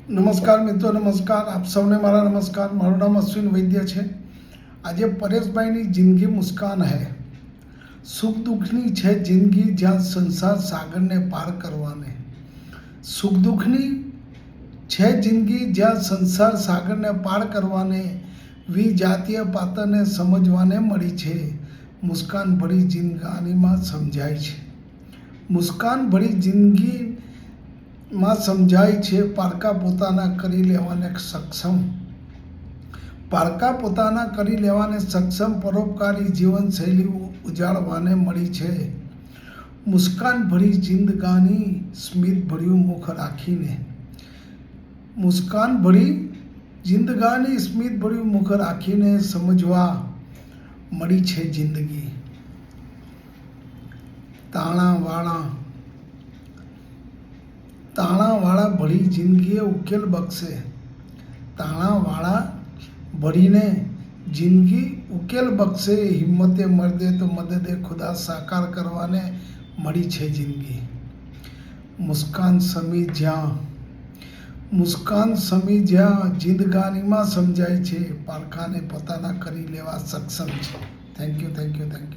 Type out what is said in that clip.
નમસ્કાર મિત્રો, નમસ્કાર. આપ સૌને મારા નમસ્કાર. મારું નામ અશ્વિન વૈદ્ય છે. આજે પરેશભાઈની જિંદગી મુસ્કાન હૈ. સુખ દુઃખની છે જિંદગી જ્યાં સંસાર સાગરને પાર કરવાને. સુખ દુઃખની છે જિંદગી જ્યાં સંસાર સાગરને પાર કરવાને. વિજાતીય પાત્રને સમજવાને મળી છે. મુસ્કાન ભરી જિંદગાનીમાં સમજાય છે. મુસ્કાન ભરી જિંદગી માં સમજાય છે. પારકા પોતાના કરી લેવાને સક્ષમ. પારકા પોતાના કરી લેવાને સક્ષમ પરોપકારી જીવનશૈલી ઉજાડવાને મળી છે. મુસ્કાન ભરી જિંદગાની સ્મિત ભર્યું મુખ રાખીને. મુસ્કાન ભરી જિંદગાની સ્મિત ભર્યું મુખ રાખીને સમજવા મળી છે જિંદગી. તાણાવાળા ભળી જિંદગીએ ઉકેલ બક્ષે. તાણાવાળા ભળીને જિંદગી ઉકેલ બક્ષે. હિંમતે મર્દે તો મદદે ખુદા સાકાર કરવાને મળી છે જિંદગી. મુસ્કાન સમી જ્યાં જિંદગાનીમાં સમજાય છે. પારકાને પોતાના કરી લેવા સક્ષમ છે. Thank you.